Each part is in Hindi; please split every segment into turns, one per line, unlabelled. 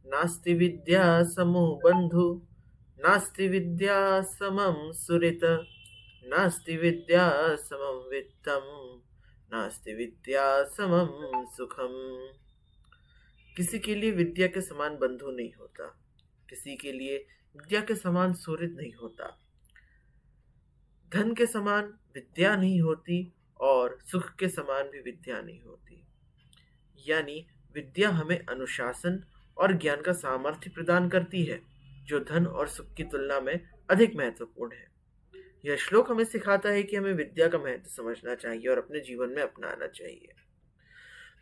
नास्ति विद्या समो बंधु, नास्ति विद्या समम सुहृत, नास्ति विद्या समम वित्तम, नास्ति विद्या समम सुखम। किसी के लिए विद्या के समान बंधु नहीं होता, किसी के लिए विद्या के समान सुहृद नहीं होता, धन के समान विद्या नहीं होती और सुख के समान भी विद्या नहीं होती। यानी विद्या हमें अनुशासन और ज्ञान का सामर्थ्य प्रदान करती है, जो धन और सुख की तुलना में अधिक महत्वपूर्ण है। यह श्लोक हमें सिखाता है कि हमें विद्या का महत्व समझना चाहिए और अपने जीवन में अपनाना चाहिए।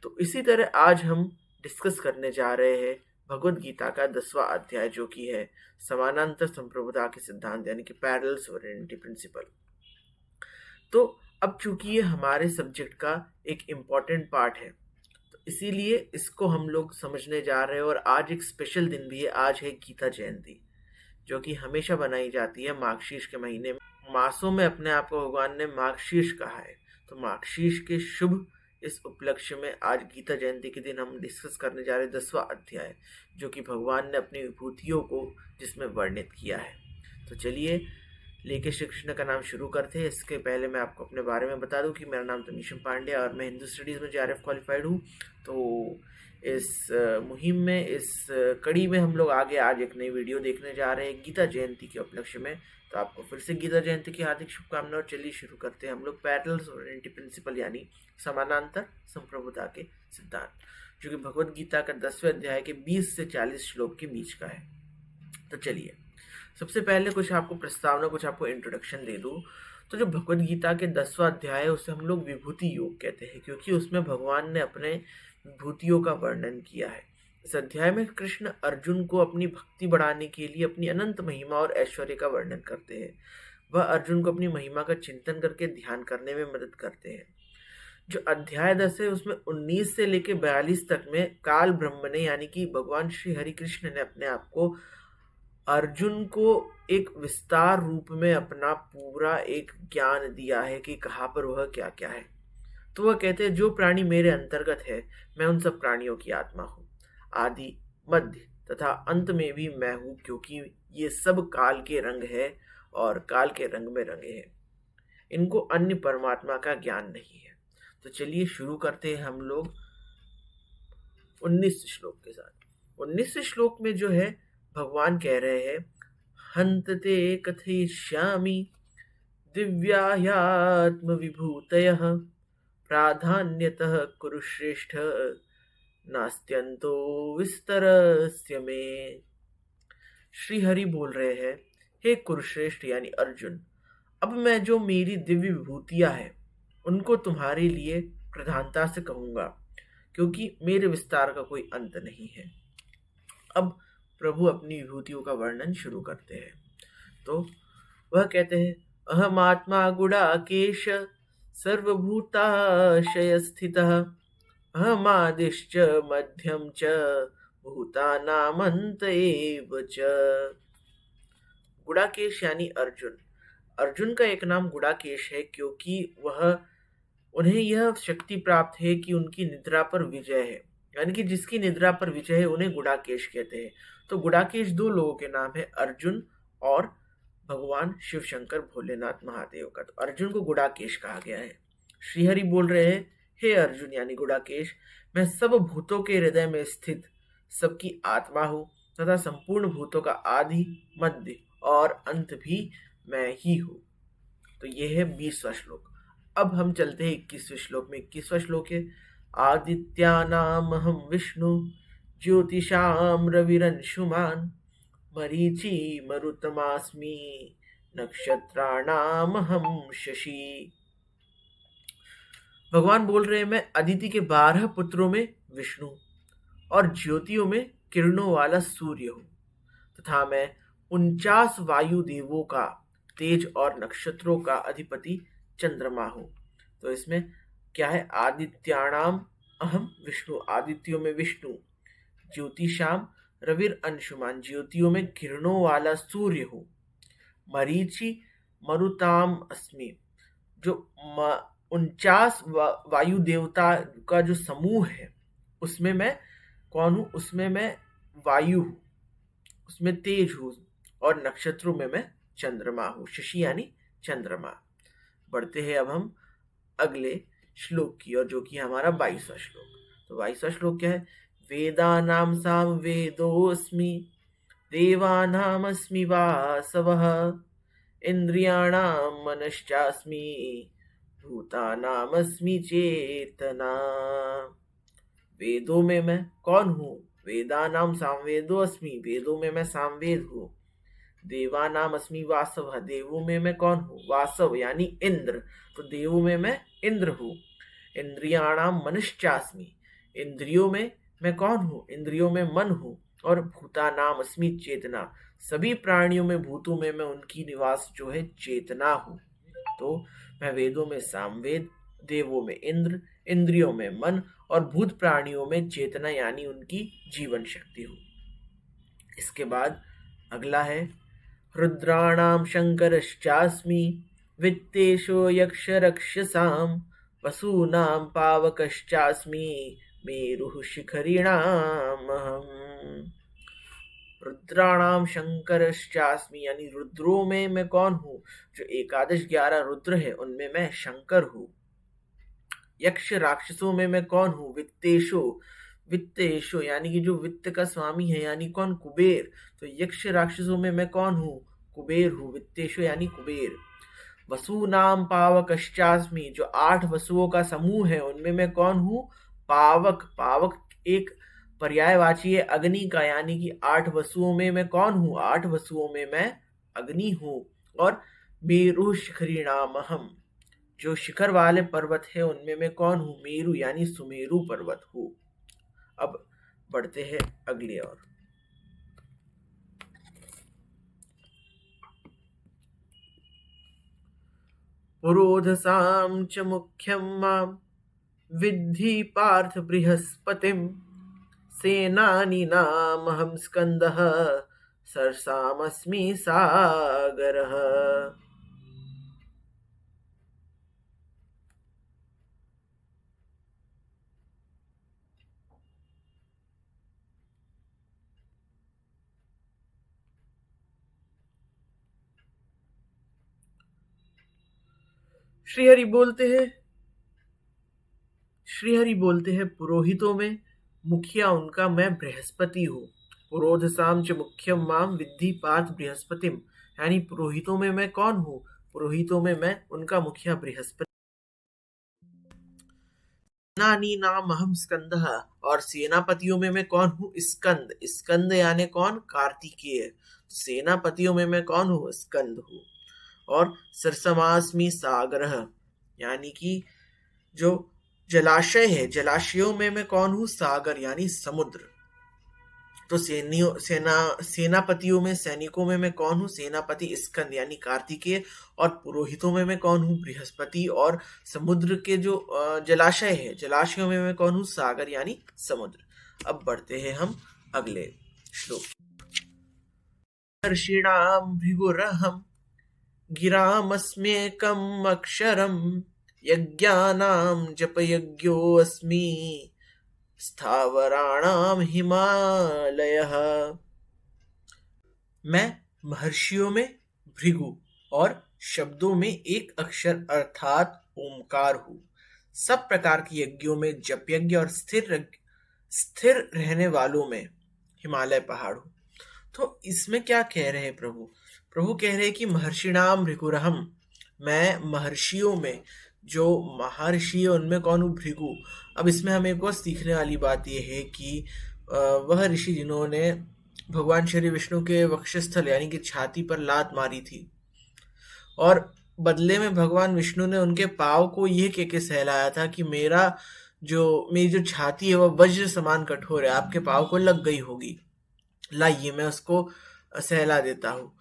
तो इसी तरह आज हम डिस्कस करने जा रहे हैं भगवत गीता का 10वां अध्याय, जो कि है समानांतर संप्रभुता के सिद्धांत, यानी कि पैरेलल सोवरेनिटी प्रिंसिपल। तो अब चूंकि ये हमारे सब्जेक्ट का एक इम्पॉर्टेंट पार्ट है, तो इसीलिए इसको हम लोग समझने जा रहे हैं। और आज एक स्पेशल दिन भी है, आज है गीता जयंती, जो कि हमेशा बनाई जाती है मार्गशीर्ष के महीने में। मासों में अपने आप को भगवान ने मार्गशीर्ष कहा है, तो मार्गशीर्ष के शुभ इस उपलक्ष्य में आज गीता जयंती के दिन हम डिस्कस करने जा रहे हैं 10वां अध्याय, जो कि भगवान ने अपनी विभूतियों को जिसमें वर्णित किया है। तो चलिए लेके श्री कृष्ण का नाम शुरू करते हैं। इसके पहले मैं आपको अपने बारे में बता दूं कि मेरा नाम तनीशम पांडे और मैं हिंदू स्टडीज़ में JRF क्वालिफाइड हूँ। तो इस मुहिम में, इस कड़ी में हम लोग आगे आज एक नई वीडियो देखने जा रहे हैं गीता जयंती के उपलक्ष्य में। तो आपको फिर से गीता जयंती की हार्दिक शुभकामनाएं। और चलिए शुरू करते हैं हम लोग पैरेलल सोवरेनिटी प्रिंसिपल, यानी समानांतर संप्रभुता के सिद्धांत, जो कि भगवत गीता का 10वें अध्याय के 20 से 40 श्लोक के बीच का है। तो चलिए सबसे पहले कुछ आपको प्रस्तावना, कुछ आपको इंट्रोडक्शन दे दूं। तो जो भगवत गीता के 10वां अध्याय है उसे हम लोग विभूति योग कहते हैं, क्योंकि उसमें भगवान ने अपने विभूतियों का वर्णन किया है। इस अध्याय में कृष्ण अर्जुन को अपनी भक्ति बढ़ाने के लिए अपनी अनंत महिमा और ऐश्वर्य का वर्णन करते हैं। वह अर्जुन को अपनी महिमा का चिंतन करके ध्यान करने में मदद करते हैं। जो अध्याय 10 है उसमें 19 से लेकर 42 तक में काल ब्रह्म ने, यानी कि भगवान श्री हरि कृष्ण ने अपने आप को अर्जुन को एक विस्तार रूप में अपना पूरा एक ज्ञान दिया है कि कहाँ पर वह क्या क्या है। तो वह कहते हैं, जो प्राणी मेरे अंतर्गत है मैं उन सब प्राणियों की आत्मा हूँ, आदि मध्य तथा अंत में भी मैं हूँ, क्योंकि ये सब काल के रंग है और काल के रंग में रंगे हैं। इनको अन्य परमात्मा का ज्ञान नहीं है। तो चलिए शुरू करते हैं हम लोग 19 श्लोक के साथ। 19 श्लोक में जो है भगवान कह रहे हैं, हंतते कथयिष्यामि दिव्याह्यात्म विभूतयः, प्राधान्यतः कुरुश्रेष्ठ, नास्त्यंतो विस्तरस्य मे। श्री हरि बोल रहे हैं, हे कुरुश्रेष्ठ यानी अर्जुन, अब मैं जो मेरी दिव्य विभूतियां हैं उनको तुम्हारे लिए प्रधानता से कहूंगा, क्योंकि मेरे विस्तार का कोई अंत नहीं है। अब प्रभु अपनी विभूतियों का वर्णन शुरू करते हैं। तो वह कहते हैं, अहम आत्मा गुडाकेश सर्वभूताशय स्थितः, अहम आदिश्च मध्यम च भूतानामंत एव च। गुडाकेश यानी अर्जुन। अर्जुन का एक नाम गुडाकेश है, क्योंकि उन्हें यह शक्ति प्राप्त है कि उनकी निद्रा पर विजय है, यानी कि जिसकी निद्रा पर विजय है उन्हें गुडाकेश कहते हैं। तो गुडाकेश दो लोगों के नाम है, अर्जुन और भगवान शिव शंकर भोलेनाथ महादेव का। तो अर्जुन को गुडाकेश कहा गया है। श्रीहरि बोल रहे हैं, हे अर्जुन यानी गुडाकेश, मैं सब भूतों के हृदय में स्थित सबकी आत्मा हूँ तथा संपूर्ण भूतों का आदि मध्य और अंत भी मैं ही हूँ। तो यह है 20वां श्लोक। अब हम चलते हैं 21वें श्लोक में। 21वां श्लोक है, आदित्यानामहं विष्णु ज्योतिषां रविरंशुमान्, मरीचि मरुतमास्मि नक्षत्राणामहं शशि। भगवान बोल रहे हैं, मैं अदिति के 12 पुत्रों में विष्णु और ज्योतियों में किरणों वाला सूर्य हूँ, तथा मैं 49 वायु देवों का तेज और नक्षत्रों का अधिपति चंद्रमा हूँ। तो इसमें क्या है, आदित्याणाम अहम विष्णु, आदित्यों में विष्णु, ज्योतिषाम रविर अंशुमान, ज्योतियों में किरणों वाला सूर्य हूँ, मरीचि मरुताम अस्मि, जो 49 वायु देवता का जो समूह है उसमें मैं कौन हूँ, उसमें मैं वायु हूँ, उसमें तेज हूँ, और नक्षत्रों में मैं चंद्रमा हूँ। शशि यानी चंद्रमा। बढ़ते हैं अब हम अगले श्लोक की और, जो कि हमारा 22वां श्लोक। तो 22वां श्लोक क्या है? वेदानाम साम वेदोस्मि, देवानामस्मि वासवः, इंद्रियाणाम मनश्चास्मि, भूतानामस्मि चेतना। वेदों में मैं कौन हूँ? वेदानाम सामवेदो अस्मि, वेदों में मैं सामवेद हूँ। देवानाम अस्मि वासव, देवों में मैं कौन हूँ? वासव यानी इंद्र, तो देवों में मैं इंद्र हूँ। इंद्रियाणाम मनुष्चास्मि, इंद्रियों में मैं कौन हूँ? इंद्रियों में मन हूँ। और भूतानाम अस्मि चेतना, सभी प्राणियों में, भूतों में मैं उनकी निवास जो है चेतना हूँ। तो मैं वेदों में सामवेद, देवों में इंद्र, इंद्रियों में मन, और भूत प्राणियों में चेतना यानी उनकी जीवन शक्ति हूँ। इसके बाद अगला है, रुद्राणाम शंकरश्चास्मि, वित्तेषु यक्ष रक्षसाम, वसूनाम पावकश्चास्मि, मेरुः शिखरिणाम अहम्। रुद्राणाम शंकरश्चास्मि यानी रुद्रों में मैं कौन हूँ? जो एकादश 11 रुद्र है उनमें मैं शंकर हूँ। यक्ष राक्षसों में मैं कौन हूँ? वित्तेशो, वित्तेशो यानी कि जो वित्त का स्वामी है, यानी कौन? कुबेर। तो यक्ष राक्षसों में मैं कौन हूँ? कुबेर हूँ। वित्तेशो यानी कुबेर। वसुनाम पावकश्चास्मि, जो 8 वसुओं का समूह है उनमें मैं कौन हूँ? पावक। पावक एक पर्यायवाची है अग्नि का, यानी कि 8 वसुओं में मैं कौन हूँ? 8 वसुओं में मैं अग्नि हूँ। और मेरु शिखरिणामहम, जो शिखर वाले पर्वत है उनमें मैं कौन हूँ? मेरु यानी सुमेरु पर्वत हूँ। अब बढ़ते हैं अगले और। पुरोधसाम च मुख्यम माम, विद्धि पार्थ बृहस्पतिम, सेनानीनामहं स्कंदः, सरसामस्मि सागरः। श्रीहरि बोलते हैं, श्रीहरि बोलते हैं, पुरोहितों में मुखिया उनका मैं बृहस्पति हूँ। पुरोधसाम च मुख्यम माम विद्धि पार्थ बृहस्पतिम, यानी पुरोहितों में मैं कौन हूँ? पुरोहितों में मैं उनका मुखिया बृहस्पति। सेनानी नाम अहम स्कंदः, और सेनापतियों में मैं कौन हूँ? स्कंद। स्कंद यानी कौन? कार्तिकेय। सेनापतियों में मैं कौन हूँ? स्कंद हूँ। और सरसमास्मि सागरः, यानी कि जो जलाशय है, जलाशयों में मैं कौन हूँ? सागर यानी समुद्र। तो सेनापतियों में, सैनिकों में मैं कौन हूँ? सेनापति स्कंद यानी कार्तिकेय। और पुरोहितों में मैं कौन हूँ? बृहस्पति। और समुद्र के जो जलाशय है, जलाशयों में मैं कौन हूँ? सागर यानी समुद्र। अब बढ़ते हैं हम अगले श्लोक। हर्षिणाम भृगुरहम, गिरामस्म्येकम् अक्षरम्, यज्ञानां जपयज्ञोऽस्मि, स्थावराणाम हिमालयः। मैं महर्षियों में भृगु और शब्दों में एक अक्षर अर्थात ओमकार हूँ। सब प्रकार के यज्ञों में जप यज्ञ, और स्थिर रहने वालों में हिमालय पहाड़ हूँ। तो इसमें क्या कह रहे हैं प्रभु? प्रभु कह रहे हैं कि महर्षिणाम भृगुरहम, मैं महर्षियों में, जो महर्षि है उनमें कौन हूँ? भृगु। अब इसमें हमें एक और सीखने वाली बात यह है कि वह ऋषि जिन्होंने भगवान श्री विष्णु के वक्षस्थल यानी कि छाती पर लात मारी थी, और बदले में भगवान विष्णु ने उनके पाव को यह कह के सहलाया था कि मेरी जो छाती है वह वज्र समान कठोर है, आपके पाव को लग गई होगी, लाइए मैं उसको सहला देता हूँ।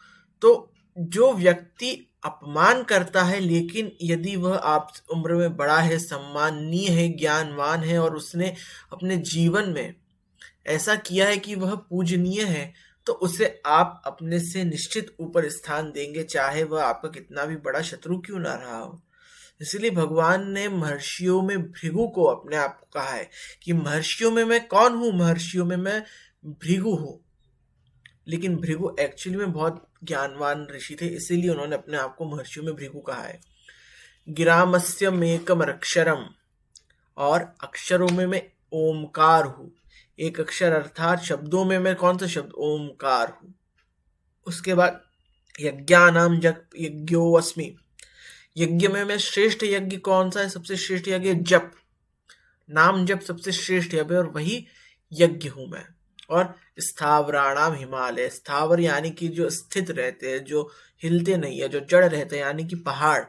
तो जो व्यक्ति अपमान करता है, लेकिन यदि वह आप उम्र में बड़ा है, सम्माननीय है, ज्ञानवान है, और उसने अपने जीवन में ऐसा किया है कि वह पूजनीय है, तो उसे आप अपने से निश्चित ऊपर स्थान देंगे, चाहे वह आपका कितना भी बड़ा शत्रु क्यों ना रहा हो। इसलिए भगवान ने महर्षियों में भृगु को अपने आप को कहा है कि महर्षियों में मैं कौन हूँ? महर्षियों में मैं भृगु हो, लेकिन भृगु एक्चुअली में बहुत ज्ञानवान ऋषि थे, इसीलिए उन्होंने अपने आप को महर्षियों में भृगु कहा है। गिरामस्यमेकम अक्षरम, और अक्षरों में मैं ओमकार हूँ। एक अक्षर अर्थात शब्दों में मैं कौन सा शब्द? ओमकार हूँ। उसके बाद यज्ञानाम जप यज्ञो अस्मि, यज्ञ में मैं श्रेष्ठ यज्ञ कौन सा है? सबसे श्रेष्ठ यज्ञ जप, नाम जप सबसे श्रेष्ठ यज्ञ, और वही यज्ञ हूं मैं। और स्थावराणाम हिमालय, स्थावर यानी कि जो स्थित रहते हैं, जो हिलते नहीं है, जो जड़ रहते हैं, यानी कि पहाड़,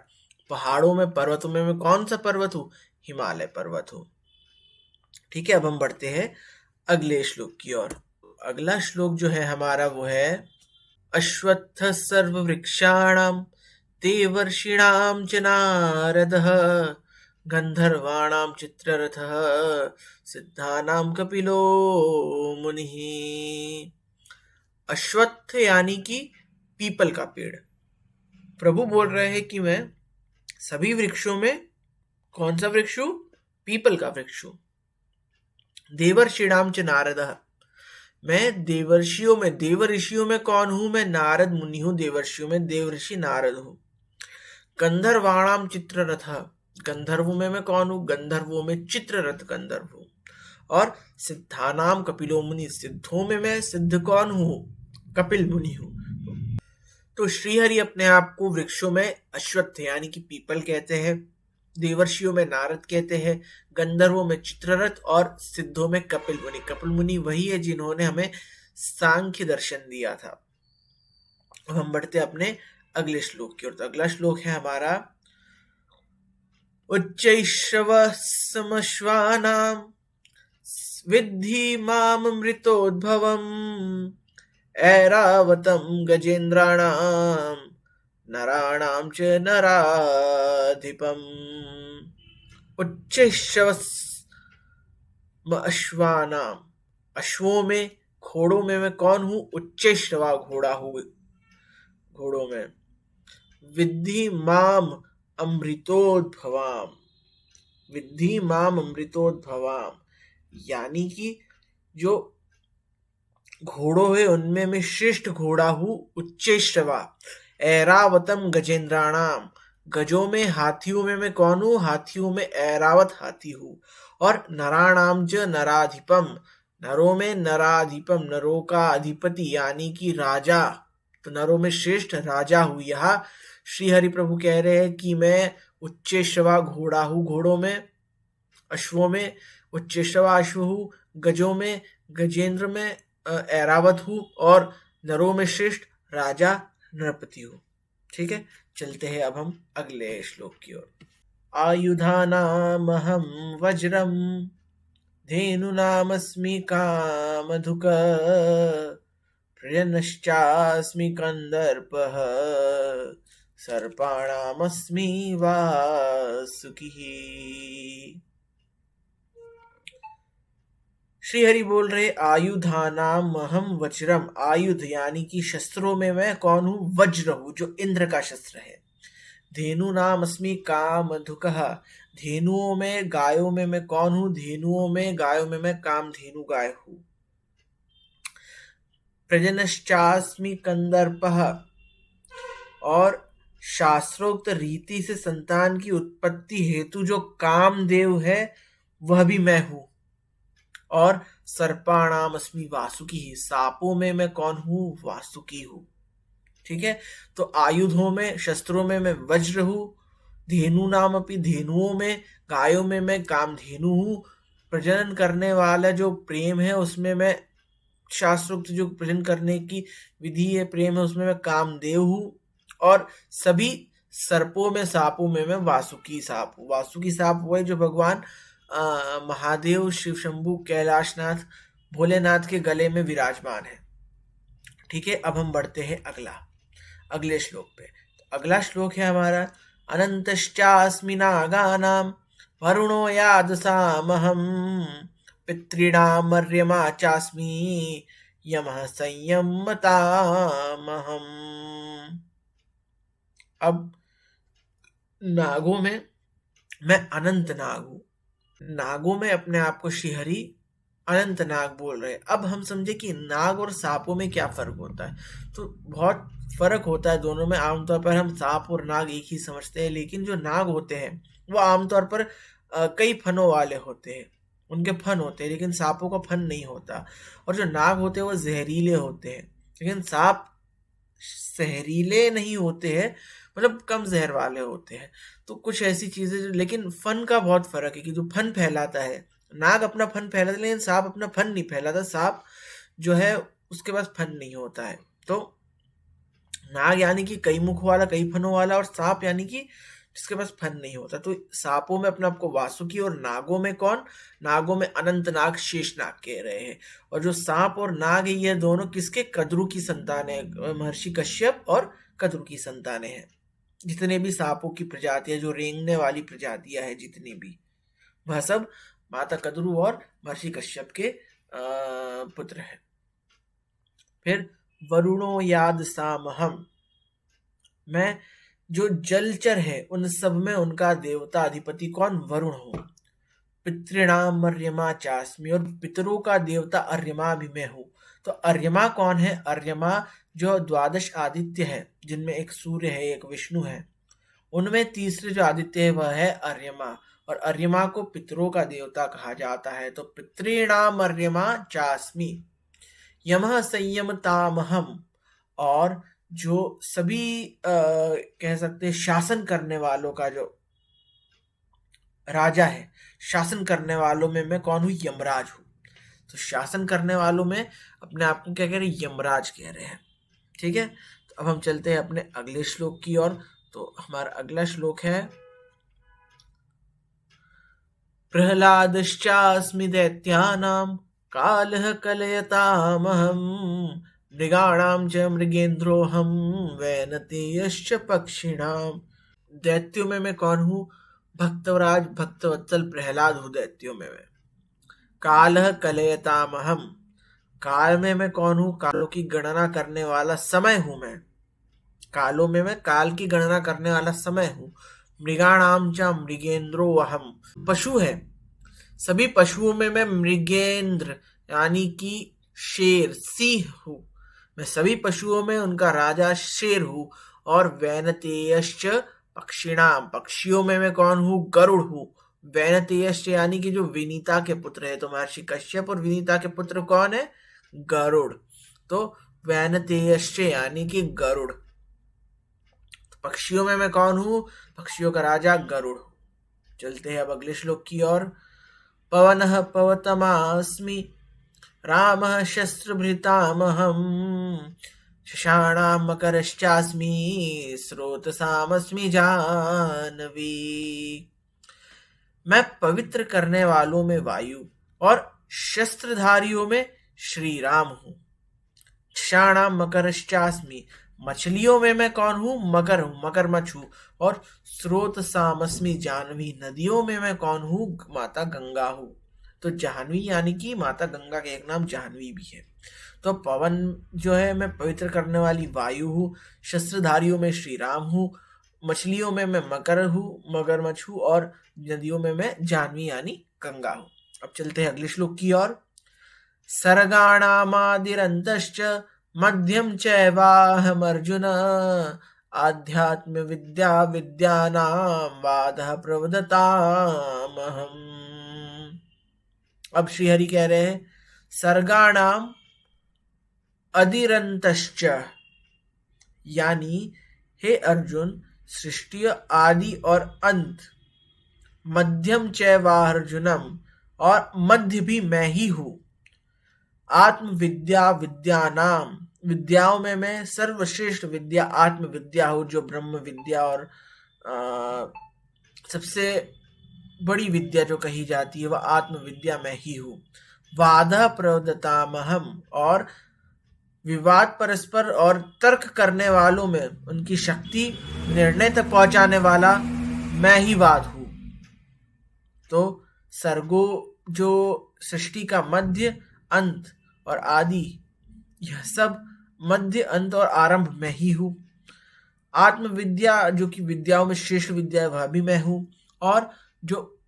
पहाड़ों में, पर्वतों में मैं कौन सा पर्वत हूँ? हिमालय पर्वत हूँ। ठीक है, अब हम बढ़ते हैं अगले श्लोक की ओर। अगला श्लोक जो है हमारा वो है अश्वत्थ सर्ववृक्षाणां देवर्षीणां च नारदः गंधर्वाणां चित्ररथः सिद्धानां कपिलो मुनिः। अश्वत्थ यानी कि पीपल का पेड़। प्रभु बोल रहे हैं कि मैं सभी वृक्षों में कौन सा वृक्ष हूं? पीपल का वृक्ष हूं। देवर्षिणाम च नारदः, मैं देवर्षियों में, देव ऋषियों में कौन हूं? मैं नारद मुनि हूं। देवर्षियों में देवर्षि नारद हूं। गंधर्वाणाम चित्ररथ, गंधर्वों में मैं कौन हूं? गंधर्वों में चित्ररथ गंधर्व हूं। और सिद्धानाम कपिलो मुनि, सिद्धों में मैं सिद्ध कौन हूं? कपिल मुनि हूं। तो श्रीहरि अपने आप को वृक्षों में अश्वत्थ यानी कि पीपल कहते हैं, देवर्षियों में नारद कहते हैं, गंधर्वों में चित्ररथ और सिद्धों में कपिल मुनि। कपिल मुनि वही है जिन्होंने हमें सांख्य दर्शन दिया था। अब हम बढ़ते अपने अगले श्लोक की ओर। तो अगला श्लोक है हमारा उच्चैश्रव समश्वानां विद्धि माम मृतोद्भवम् ऐरावतं गजेन्द्राणां नराणां च नराधिपम्। उच्चैश्रव अश्वानाम, अश्वों में, घोड़ों में मैं कौन हूं? उच्चैश्रवा घोड़ा हूं, घोड़ों में। विद्धि माम अमृतोद्भवाम, विद्धि माम अमृतोद्भवाम यानी कि जो घोड़ों है उनमें मैं श्रेष्ठ घोड़ा हूं, उच्चैश्रवा। ऐरावतम गजेंद्राणाम, गजों में, हाथियों में मैं कौन हूं? हाथियों में ऐरावत हाथी हूं। और नराणाम च नराधिपम, नरों में नराधिपम, नरों का अधिपति यानी कि राजा, तो नरों में श्रेष्ठ राजा हूं। यहाँ श्री हरि प्रभु कह रहे हैं कि मैं उच्चैश्रवा घोड़ा हूं, घोड़ों में, अश्वों में उच्चैश्रवा अश्व हूं, गजों में, गजेंद्र में ऐरावत हूं, और नरों में श्रेष्ठ राजा नरपति हूं। ठीक है, चलते हैं अब हम अगले श्लोक की ओर। आयुधानामहं वज्रम धेनुनामस्मि कामधुक प्रियनश्चास्मि कंदर्पः सर्पाणामस्मि वासुकिः। श्री हरि बोल रहे आयुधानाम अहम वज्रम, आयुध यानी कि शस्त्रों में मैं कौन हूं? वज्र हूं, जो इंद्र का शस्त्र है। धेनु नाम अस्मि कामधुकः, धेनुओं में, गायों में मैं कौन हूं? धेनुओं में, गायों में मैं कामधेनु गाय हूं। प्रजनश्चास्मि कंदर्पः, और शास्त्रोक्त रीति से संतान की उत्पत्ति हेतु जो कामदेव है वह भी मैं हूं। और सर्पाणाम अस्मि वासुकी, सांपों में मैं कौन हूं? वासुकी हूं। ठीक है, तो आयुधों में, शस्त्रों में मैं वज्र हूं, धेनु नाम अपनी, धेनुओं में, गायों में मैं कामधेनु हूं, प्रजनन करने वाला जो प्रेम है उसमें मैं, शास्त्रोक्त जो प्रजनन करने की विधि है, प्रेम है, उसमें मैं कामदेव हूं। और सभी सर्पों में, सांपों में मैं वासुकी सांप हूं। वासुकी सांप वो है जो भगवान महादेव, शिव शंभु, कैलाशनाथ, भोलेनाथ के गले में विराजमान है। ठीक है, अब हम बढ़ते हैं अगले श्लोक पे। तो अगला श्लोक है हमारा अनंतश्चास्मि नागानां वरुणो यादसामहं पितॄणां मर्यमा चास्मि यमः संयमतामहम्। अब नागों में मैं अनंत नाग हूं। नागों में अपने आप को श्रीहरि अनंत नाग बोल रहे हैं। अब हम समझे कि नाग और सांपों में क्या फर्क होता है। तो बहुत फर्क होता है दोनों में। आमतौर पर हम सांप और नाग एक ही समझते हैं, लेकिन जो नाग होते हैं वो आमतौर पर कई फनों वाले होते हैं, उनके फन होते हैं, लेकिन सांपों का फन नहीं होता। और जो नाग होते हैं वो जहरीले होते हैं, लेकिन सांप जहरीले नहीं होते हैं, मतलब कम जहर वाले होते हैं। तो कुछ ऐसी चीजें लेकिन फन का बहुत फर्क है कि जो फन फैलाता है, नाग अपना फन फैलाता है लेकिन सांप अपना फन नहीं फैलाता। सांप जो है उसके पास फन नहीं होता है। तो नाग यानी कि कई मुख वाला, कई फनों वाला, और सांप यानी कि जिसके पास फन नहीं होता। तो सांपों में अपने आपको वासुकी, और नागों में कौन, नागों में अनंत नाग, शेष नाग कह रहे हैं। और जो सांप और नाग है ये दोनों किसके, कद्रु की संतान है, महर्षि कश्यप और कद्रु की संतानें हैं। जितने भी सांपों की प्रजातियां, जो रेंगने वाली प्रजातियां हैं जितनी भी, वह सब माता कद्रु और महर्षि कश्यप के पुत्र है। फिर वरुणो याद सामहम, मैं जो जलचर है उन सब में उनका देवता अधिपति कौन, वरुण हूं। पितृणाम अर्यमा चास्मी, और पितरों का देवता अर्यमा भी मैं हूं। तो अर्यमा कौन है, अर्यमा जो द्वादश आदित्य है, जिनमें एक सूर्य है एक विष्णु है, उनमें तीसरे जो आदित्य है वह है अर्यमा। और अर्यमा को पितरों का देवता कहा जाता है। तो पितृणाम अर्यमा चास्मी, यमः संयमतामहम, और जो सभी कह सकते हैं शासन करने वालों का जो राजा है, शासन करने वालों में मैं कौन हूं, यमराज हूं। तो शासन करने वालों में अपने आप को क्या कह रहे हैं, यमराज कह रहे हैं। ठीक है, तो अब हम चलते हैं अपने अगले श्लोक की ओर। तो हमारा अगला श्लोक है, प्रहलादश्चास्मि दैत्यानां कालः कलयतामहं, मृगाणां च मृगेन्द्रोऽहं वैनतेयश्च पक्षिणां। दैत्यों में मैं कौन हूँ, भक्तवराज भक्तवत्सल प्रहलाद हूँ दैत्यों में मैं। कालः कलयतामहं, काल में मैं कौन हूँ, कालों की गणना करने वाला समय हूं मैं। कालों में मैं काल की गणना करने वाला समय हूँ। मृगाणाम च मृगेंद्रो अहम, पशु है, सभी पशुओं में मैं मृगेंद्र यानी कि शेर, सिंह हूँ। मैं सभी पशुओं में उनका राजा शेर हूँ। और वैनतेयश्च पक्षिणाम, पक्षियों में मैं कौन हूँ, गरुड़ हूँ। वैनतेयश्च यानी कि जो विनीता के पुत्र है। तो महर्षि कश्यप और विनीता के पुत्र कौन है, गरुड़। तो वैनतेयश्च यानी कि गरुड़। पक्षियों में मैं कौन हूं, पक्षियों का राजा गरुड़। चलते हैं अब अगले श्लोक की ओर। पवनः पवतमास्मि, रामः शस्त्रभृतामहम्, शशाणां मकरश्चास्मि, स्रोतसामस्मि जानवी। मैं पवित्र करने वालों में वायु और शस्त्रधारियों में श्री राम हूं। क्षाणाम मकरश्चास्मि, मछलियों में मैं कौन हूं, मकर हूं, मगरमच्छ हूं। और स्रोत सामस्मि जानवी, नदियों में मैं कौन हूं, माता गंगा हूं। तो जाह्नवी यानी कि माता गंगा का एक नाम जाह्नवी भी है। तो पवन जो है मैं पवित्र करने वाली वायु हूँ, शस्त्रधारियों में श्री राम हूँ, मछलियों में मैं मकर हूँ, मगरमच्छ हूँ, और नदियों में मैं जाह्नवी यानी गंगा हूँ। अब चलते हैं अगले श्लोक की ओर। सर्गाणामादिरन्तश्च मध्यम चैवाहमर्जुन, आध्यात्म विद्या विद्यानां वादः प्रवदतामहम्। अब श्रीहरि कह रहे हैं, सर्गाणाम अधिरंतश्च, यानी हे अर्जुन सृष्टि आदि और अंत, मध्यम चैवार्जुनम, और मध्य भी मैं ही हूं। आत्म विद्या विद्यानाम, विद्याओं में मैं सर्वश्रेष्ठ विद्या आत्म विद्या हूं, जो ब्रह्म विद्या और सबसे बड़ी विद्या जो कही जाती है वह आत्म विद्या में ही हूं। वादा प्रवदतामहम, और विवाद परस्पर और तर्क करने वालों में उनकी शक्ति निर्णय तक पहुंचाने वाला मैं ही वाद हूं। तो सर्गो जो सृष्टि का मध्य, अंत और आदि, यह सब मध्य, अंत और आरंभ में ही हूं। आत्म विद्या जो कि विद्याओं में श्रेष्ठ विद्या है वह भी मैं हूं। और जो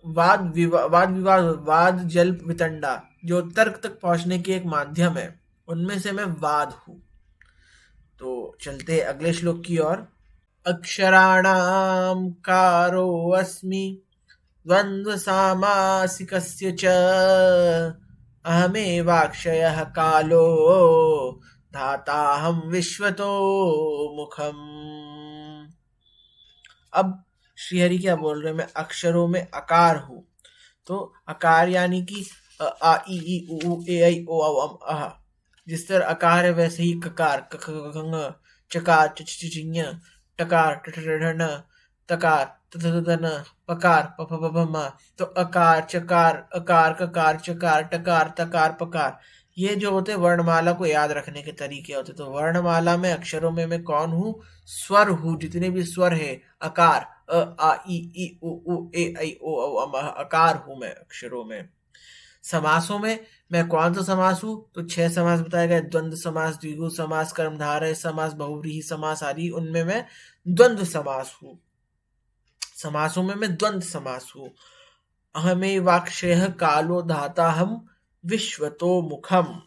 वाद विवाद, वाद जल वितंडा, जो तर्क तक पहुंचने की एक माध्यम है, उनमें से मैं वाद हूँ। तो चलते हैं अगले श्लोक की ओर। अक्षराणां कारो अस्मि द्वन्द्व सामासिकस्य च, अहमेवाक्षयः कालो धाताहं विश्वतो मुखम्। अब श्रीहरि क्या बोल रहे हैं, मैं अक्षरों में अकार हूँ। तो अकार यानी कि आ ई ई उ ऊ ए ऐ ओ औ अम अह। जिस तरह अकार है वैसे ही ककार, क ख ग घ ङ, चकार च छ छ ञ, टकार ट ठ ड ढ न, तकार त थ द ध न, पकार प फ ब भ म। तो अकार चकार अकार ककार चकार टकार तकार पकार, ये जो होते वर्णमाला को याद रखने के तरीके होते। तो वर्णमाला में अक्षरों में मैं कौन हूँ, स्वर हूँ। जितने भी स्वर है, अकार अ आ ई ई उ ऊ ए ऐ ओ औ अम अह, अकार हूँ मैं अक्षरों में। समासों में मैं कौन सा समास हूँ, तो 6 समास बताए गए, द्वंद्व समास, द्विगु समास, कर्मधारय समास, बहुव्रीहि समास आदि। उनमें मैं द्वंद्व समास हूँ। समासों में मैं द्वंद्व समास हूँ। अहमेवाक्षयः कालो धाताहं विश्वतो मुखम।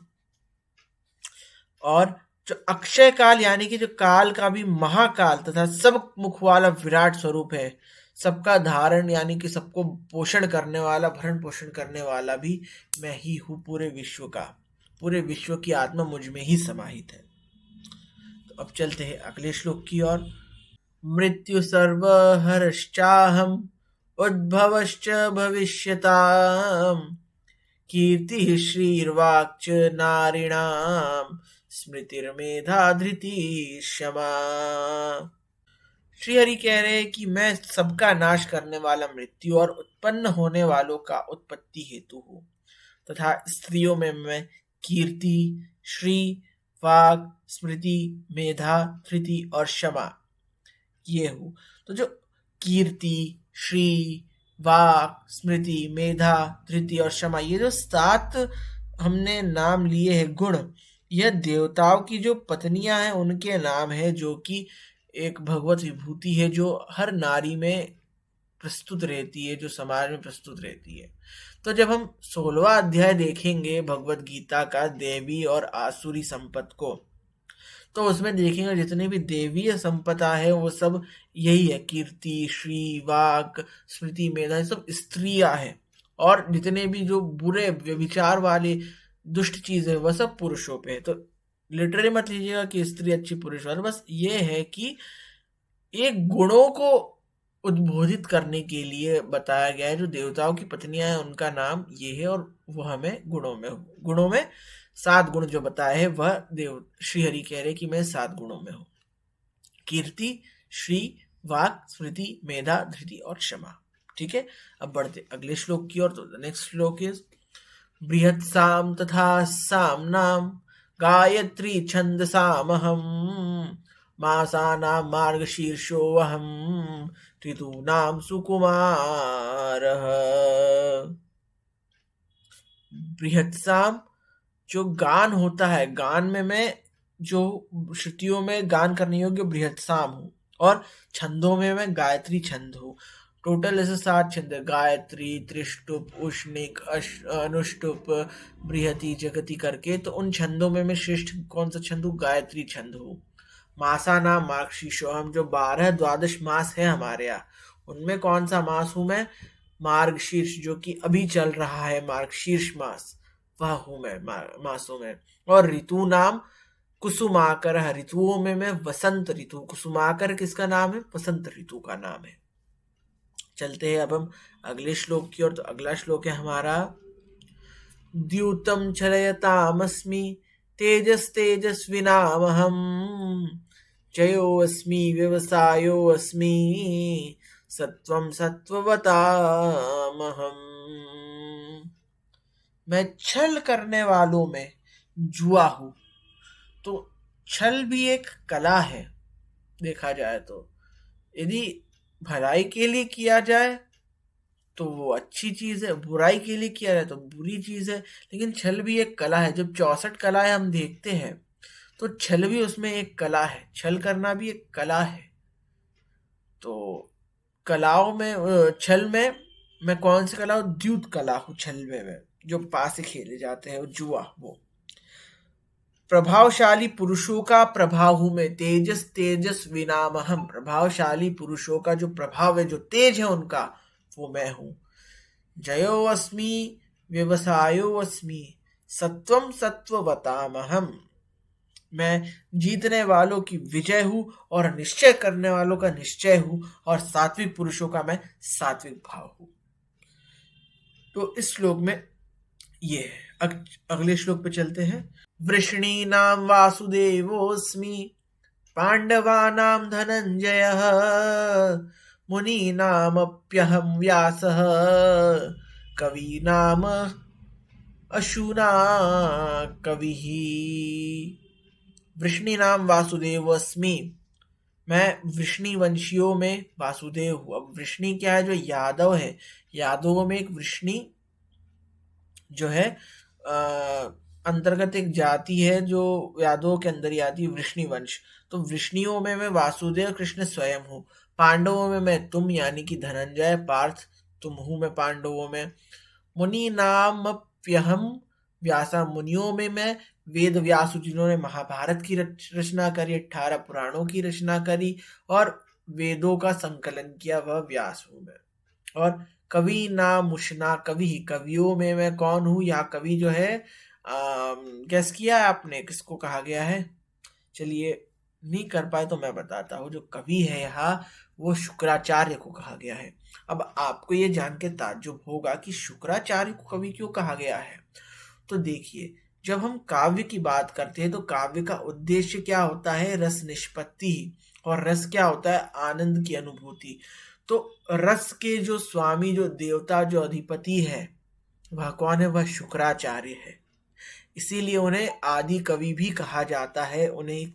और जो अक्षय काल यानी कि जो काल का भी महाकाल तथा सब मुख वाला विराट स्वरूप है, सबका धारण यानी कि सबको पोषण करने वाला, भरण पोषण करने वाला भी मैं ही हूँ पूरे विश्व का। पूरे विश्व की आत्मा मुझ में ही समाहित है। तो अब चलते हैं अगले श्लोक की ओर। मृत्यु सर्वहरश्चाहम् उद्भवश्च भविष्यताम्, कीर्तिः श्रीर्वाक् च नारिणाम्, स्मृतिर्मेधा धृतिः क्षमा। श्री हरि कह रहे हैं कि मैं सबका नाश करने वाला मृत्यु और उत्पन्न होने वालों का उत्पत्ति हेतु हूँ, तथा स्त्रियों में मैं कीर्ति, श्री, वाक, स्मृति, मेधा, धृति और क्षमा ये हूँ। तो जो कीर्ति, श्री, वाक, स्मृति, मेधा, धृति और क्षमा, ये जो 7 हमने नाम लिए हैं गुण, यह देवताओं की जो पत्नियां हैं उनके नाम है, जो कि एक भगवत विभूति है जो हर नारी में प्रस्तुत रहती है, जो समाज में प्रस्तुत रहती है। तो जब हम 16वां अध्याय देखेंगे भगवत गीता का, देवी और आसुरी संपत को, तो उसमें देखेंगे जितनी भी देवीय संपदा है वो सब यही है, कीर्ति, श्री, वाक, स्मृति, मेधा, ये सब स्त्रियां हैं। और जितने भी जो बुरे व्यभिचार वाले दुष्ट चीज है वह सब पुरुषों पे है। तो लिटरली मत लीजिएगा कि स्त्री अच्छी पुरुष वाली, बस ये है कि एक गुणों को उद्बोधित करने के लिए बताया गया है। जो देवताओं की पत्नियां हैं उनका नाम ये है, और वह हमें गुणों में 7 गुण जो बताए हैं वह देव श्री हरि कह रहे कि मैं 7 गुणों में हूँ। कीर्ति, श्री, वाक, स्मृति, मेधा, धृति और क्षमा। ठीक है, अब बढ़ते अगले श्लोक की ओर। तो नेक्स्ट श्लोक इज बृहत्साम तथा सामनाम गायत्री छंदसामहम, मासानां मार्गशीर्षोऽहं ऋतूनां सुकुमारः। बृहत्साम जो गान होता है, गान में मैं जो श्रुतियों में गान करने योग्य बृहत्साम हूँ, और छंदों में मैं गायत्री छंद हूँ। टोटल ऐसे 7 छंद है, गायत्री, त्रिष्टुप, उष्णिक, अनुष्टुप, बृहति, जगति करके। तो उन छंदों में मैं श्रेष्ठ कौन सा छंद हूँ, गायत्री छंद हूँ। मासा नाम मार्गशीर्षो, हम जो 12 द्वादश मास है हमारे यहाँ, उनमें कौन सा मास हूँ मैं, मार्गशीर्ष, जो कि अभी चल रहा है मार्गशीर्ष मास, वह हूँ मैं मासों में। और ऋतु नाम कुसुमाकर, ऋतुओं में मैं वसंत ऋतु। कुसुमाकर किसका नाम है, वसंत ऋतु का नाम है। चलते हैं अब हम अगले श्लोक की ओर। तो अगला श्लोक है हमारा, द्यूतम छलयतामस्मि तेजस्तेजस्विनामहम, जयोऽस्मि व्यवसायोऽस्मि सत्वं सत्ववतामहम। मैं छल करने वालों में जुआ हूँ। तो छल भी एक कला है देखा जाए तो। यदि भलाई के लिए किया जाए तो वो अच्छी चीज है, बुराई के लिए किया जाए तो बुरी चीज है। लेकिन छल भी एक कला है। जब 64 कलाएं हम देखते हैं तो छल भी उसमें एक कला है, छल करना भी एक कला है। तो कलाओं में छल में मैं कौन सी कला हूँ? द्यूत कला हूँ, छलवे में जो पास से खेले जाते हैं, जुआ वो। प्रभावशाली पुरुषों का प्रभाव हूं मैं, तेजस तेजस विनामहम। प्रभावशाली पुरुषों का जो प्रभाव है, जो तेज है उनका, वो मैं हूं। जयो अस्मि व्यवसायो अस्मि, सत्वम सत्ववतामहम। मैं जीतने वालों की विजय हूं और निश्चय करने वालों का निश्चय हूं, और सात्विक पुरुषों का मैं सात्विक भाव हूं। तो इस श्लोक में ये है। अगले श्लोक पे चलते हैं। वृष्णीनां वासुदेवोऽस्मि, पाण्डवानां धनञ्जयः, मुनीनामप्यहं व्यासः, कवीनाम अशूना कविः। वृष्णीनां वासुदेवोऽस्मि, मैं वृष्णि वंशियों में वासुदेव हूँ। अब वृष्णि क्या है? जो यादव है, यादवों में एक वृष्णि जो है अंतर्गत एक जाति है जो यादवों के अंदर ही आती है, वृष्णि वंश। तो वृष्णियों में मैं वासुदेव कृष्ण स्वयं हूँ। पांडवों में मैं तुम यानी कि धनंजय पार्थ तुम हूँ मैं पांडवों में। मुनि नामप्यहम व्यासा, मुनियों में मैं वेद व्यास जिन्होंने महाभारत की रचना करी, 18 पुराणों की रचना करी और वेदों का संकलन किया, वह व्यास हूँ मैं। और कवि ना मुशना कवि, कवियों में मैं कौन हूँ? यहाँ कवि जो है गैस किया है आपने किसको कहा गया है? चलिए, नहीं कर पाए तो मैं बताता हूँ। जो कवि है यहाँ, वो शुक्राचार्य को कहा गया है। अब आपको ये जान के ताज्जुब होगा कि शुक्राचार्य को कवि क्यों कहा गया है। तो देखिए, जब हम काव्य की बात करते हैं तो काव्य का उद्देश्य क्या होता है? रस निष्पत्ति। और रस क्या होता है? आनंद की अनुभूति। तो रस के जो स्वामी, जो देवता, जो अधिपति है, वह कौन है? वह शुक्राचार्य है। इसीलिए उन्हें आदि कवि भी कहा जाता है। उन्हें,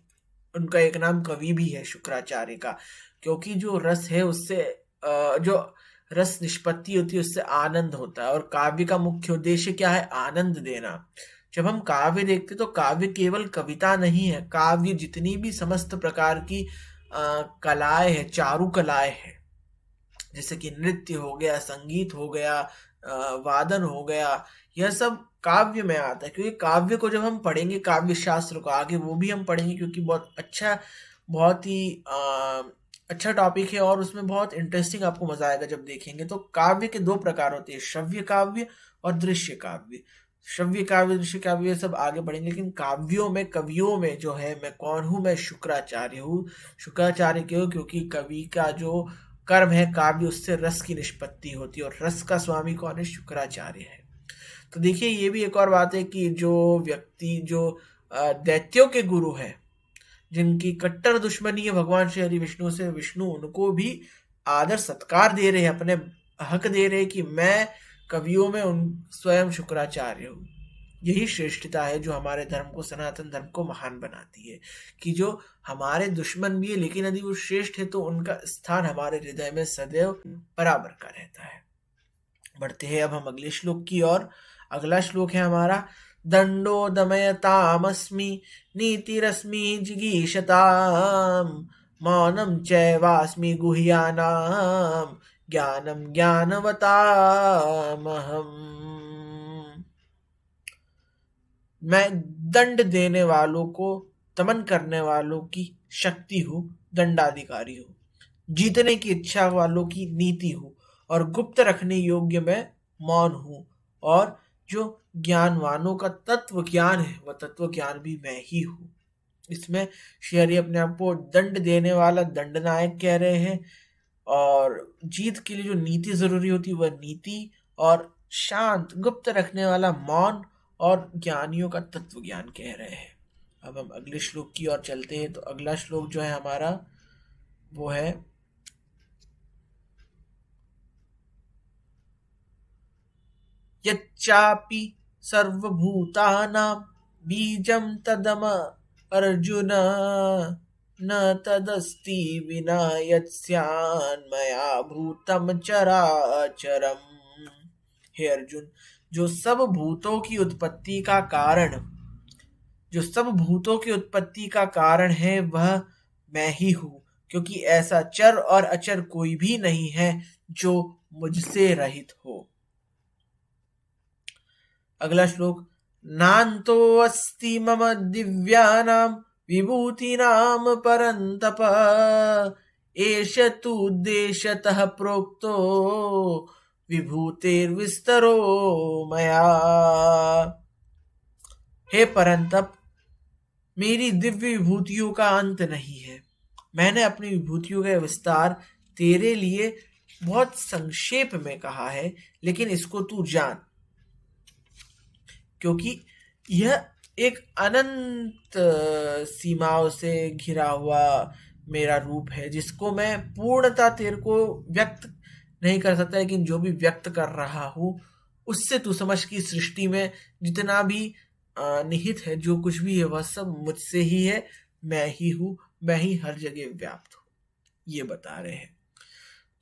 उनका एक नाम कवि भी है शुक्राचार्य का, क्योंकि जो रस है उससे जो रस निष्पत्ति होती है उससे आनंद होता है। और काव्य का मुख्य उद्देश्य क्या है? आनंद देना। जब हम काव्य देखते तो काव्य केवल कविता नहीं है। काव्य जितनी भी समस्त प्रकार की कलाएं हैं, चारु कलाएं हैं, जैसे कि नृत्य हो गया, संगीत हो गया, वादन हो गया, यह सब काव्य में आता है। क्योंकि काव्य को जब हम पढ़ेंगे, काव्य शास्त्र को आगे वो भी हम पढ़ेंगे, क्योंकि बहुत अच्छा, बहुत ही अच्छा टॉपिक है और उसमें बहुत इंटरेस्टिंग, आपको मजा आएगा जब देखेंगे। तो काव्य के 2 प्रकार होते हैं, श्रव्य काव्य और दृश्य काव्य। श्रव्य काव्य, दृश्य काव्य सब आगे पढ़ेंगे, लेकिन काव्यों में, कवियों में जो है, मैं कौन हूँ? मैं शुक्राचार्य हूँ। शुक्राचार्य क्यों? क्योंकि कवि का जो कर्म है काव्य, उससे रस की निष्पत्ति होती है, और रस का स्वामी कौन है? शुक्राचार्य है। तो देखिए, ये भी एक और बात है कि जो व्यक्ति, जो दैत्यों के गुरु है, जिनकी कट्टर दुश्मनी है भगवान श्री हरि विष्णु से, विष्णु उनको भी आदर सत्कार दे रहे हैं, अपने हक दे रहे हैं कि मैं कवियों में उन स्वयं शुक्राचार्य हूँ। यही श्रेष्ठता है जो हमारे धर्म को, सनातन धर्म को महान बनाती है, कि जो हमारे दुश्मन भी है, लेकिन यदि वो श्रेष्ठ है तो उनका स्थान हमारे हृदय में सदैव बराबर का रहता है। बढ़ते हैं अब हम अगले श्लोक की ओर। अगला श्लोक है हमारा, दंडो दमयतामस्मि, नीतिरस्मि जिगीषताम्, मौनम चैवास्मि गुह्यानाम्, ज्ञानम ज्ञानवतामहम्। मैं दंड देने वालों को, दमन करने वालों की शक्ति हूँ, दंडाधिकारी हूँ। जीतने की इच्छा वालों की नीति हूँ, और गुप्त रखने योग्य मैं मौन हूँ। और जो ज्ञानवानों का तत्व ज्ञान है, वह तत्व ज्ञान भी मैं ही हूँ। इसमें श्री हरि अपने आप को दंड देने वाला दंडनायक कह रहे हैं, और जीत के लिए जो नीति जरूरी होती है वह नीति, और शांत गुप्त रखने वाला मौन, और ज्ञानियों का तत्व ज्ञान कह रहे हैं। अब हम अगले श्लोक की ओर चलते हैं। तो अगला श्लोक जो है हमारा, वो है, यच्चापि सर्वभूतानां बीजं तदम अर्जुन, न तदस्ति विना यत्स्यान्मया भूतम चराचरम। हे अर्जुन, जो सब भूतों की उत्पत्ति का कारण, जो सब भूतों की उत्पत्ति का कारण है, वह मैं ही हूँ। क्योंकि ऐसा चर और अचर कोई भी नहीं है जो मुझसे रहित हो। अगला श्लोक। नान्तो अस्ति मम दिव्यानां विभूतीनां परन्तप एष तु उद्देश्यतः प्रोक्तो विभूतेर्विस्तरो मया। हे परंतप, मेरी दिव्य विभूतियों का अंत नहीं है। मैंने अपनी विभूतियों का विस्तार तेरे लिए बहुत संक्षेप में कहा है, लेकिन इसको तू जान, क्योंकि यह एक अनंत सीमाओं से घिरा हुआ मेरा रूप है, जिसको मैं पूर्णता तेरे को व्यक्त नहीं कर सकता, लेकिन जो भी व्यक्त कर रहा हूँ उससे तू समझ कि सृष्टि में जितना भी निहित है, जो कुछ भी है, वह सब मुझसे ही है। मैं ही हूँ, मैं ही हर जगह व्याप्त हूँ, ये बता रहे हैं।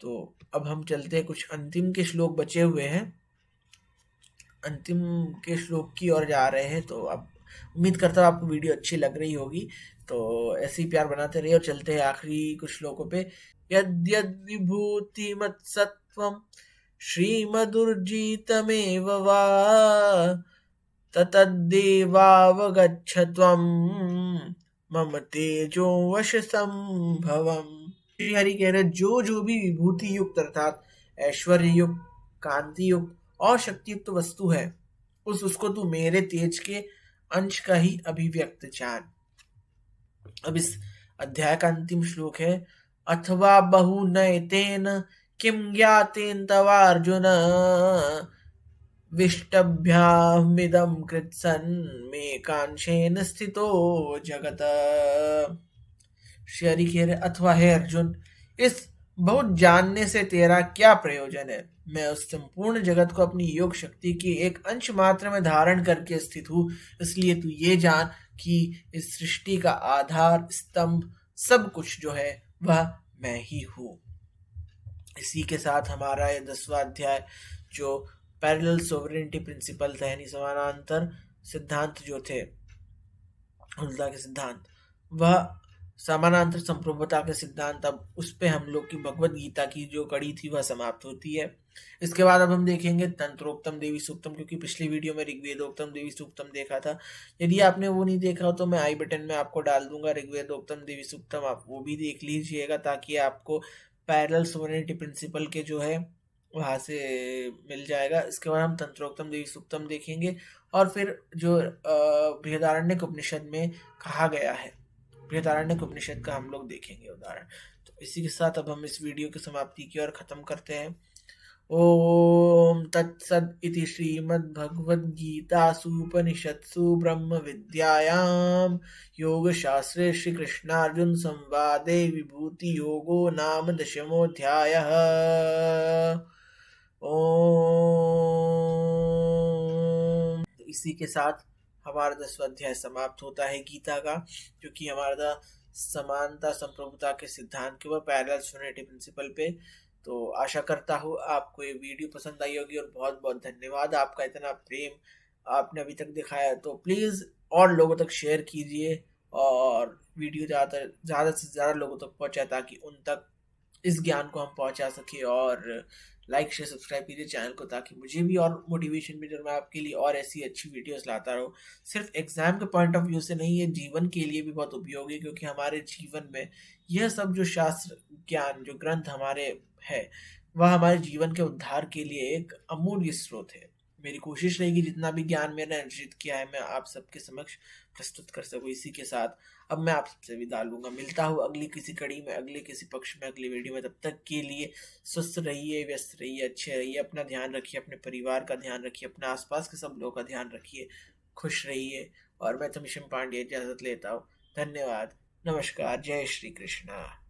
तो अब हम चलते हैं, कुछ अंतिम के श्लोक बचे हुए हैं, अंतिम के श्लोक की ओर जा रहे हैं। तो अब उम्मीद करता हूँ आपको वीडियो अच्छी लग रही होगी, तो ऐसे ही प्यार बनाते रहिए। और चलते हैं आखिरी कुछ श्लोकों पे। यद्यद् विभूति मत्सत्वं श्रीमदुर्जितमेव वा ततद्देवावगच्छत्वं मम तेजो वश संभवम्। श्री हरि कह रहे, जो जो भी विभूति युक्त अर्थात ऐश्वर्य युक्त, कांति युक्त और शक्ति युक्त वस्तु है, उसको तू मेरे तेज के अंश का ही अभिव्यक्त जान। अब इस अध्याय का अंतिम श्लोक है। अथवा बहु नयतेन किम ज्ञातेन तवार्जुन विष्टभ्यामिदं कृत्सन् मे कांशेन स्थितो जगत। श्री हरि कह रहे, अथवा है अर्जुन, इस बहुत जानने से तेरा क्या प्रयोजन है। मैं उस संपूर्ण जगत को अपनी योग शक्ति के एक अंश मात्र में धारण करके स्थित हूँ, इसलिए तू ये जान कि इस सृष्टि का आधार, स्तंभ, सब कुछ जो है वह मैं ही हूँ। इसी के साथ हमारा ये 10वां अध्याय, जो पैरेलल सोवरेनिटी प्रिंसिपल था, यानी समानांतर सिद्धांत जो थे, हुलदा के सिद्धांत, वह समानांतर संप्रभुता के सिद्धांत, अब उस पे हम लोग की भगवत गीता की जो कड़ी थी वह समाप्त होती है। इसके बाद अब हम देखेंगे तंत्रोक्तम देवी सूक्तम, क्योंकि पिछली वीडियो में ऋग्वेदोक्तम देवी सूक्तम देखा था। यदि आपने वो नहीं देखा हो तो मैं आई बटन में आपको डाल दूंगा ऋग्वेदोक्तम देवी सूक्तम, आप वो भी देख लीजिएगा, ताकि आपको पैरेलल सोवरेनिटी प्रिंसिपल के जो है वहाँ से मिल जाएगा। इसके बाद हम तंत्रोक्तम देवी सूक्तम देखेंगे, और फिर जो बृहदारण्यक उपनिषद में कहा गया है, बृहदारण्यक उपनिषद का हम लोग देखेंगे उदाहरण। तो इसी के साथ अब हम इस वीडियो की समाप्ति की ओर खत्म करते हैं। ओम तत्सद इति श्रीमद्भगवद्गीतासूपनिषत्सु ब्रह्म विद्यायां योगशास्त्रे श्री कृष्णार्जुन संवादे विभूति योगो नाम 10मोऽध्यायः। ओम। इसी के साथ हमारा 10वां अध्याय समाप्त होता है गीता का, जो कि हमारा समानता संप्रभुता के सिद्धांत के ऊपर, पैरेलल सोवरेनिटी प्रिंसिपल पे। तो आशा करता हूँ आपको ये वीडियो पसंद आई होगी, और बहुत बहुत धन्यवाद आपका, इतना प्रेम आपने अभी तक दिखाया। तो प्लीज़ और लोगों तक शेयर कीजिए, और वीडियो ज़्यादा से ज़्यादा लोगों तक पहुँचाए, ताकि उन तक इस ज्ञान को हम पहुँचा सके। और लाइक शेयर सब्सक्राइब कीजिए चैनल को, ताकि मुझे भी और मोटिवेशन मिले, मैं आपके लिए और ऐसी अच्छी वीडियोस लाता रहूँ। सिर्फ एग्जाम के पॉइंट ऑफ व्यू से नहीं, ये जीवन के लिए भी बहुत उपयोगी है, क्योंकि हमारे जीवन में यह सब जो शास्त्र ज्ञान, जो ग्रंथ हमारे है, वह हमारे जीवन के उद्धार के लिए एक अमूल्य स्रोत है। मेरी कोशिश रहेगी जितना भी ज्ञान मैंने अर्जित किया है, मैं आप सबके समक्ष प्रस्तुत कर सकूँ। इसी के साथ अब मैं आप सबसे विदा लूंगा। मिलता हूँ अगली किसी कड़ी में, अगले किसी पक्ष में, अगली वीडियो में। तब तक के लिए स्वस्थ रहिए, व्यस्त रहिए, अच्छे रहिए, अपना ध्यान रखिए, अपने परिवार का ध्यान रखिए, अपने आसपास के सब लोगों का ध्यान रखिए, खुश रहिए। और मैं तमिशन पांडे इजाजत लेता हूँ। धन्यवाद, नमस्कार, जय श्री कृष्णा।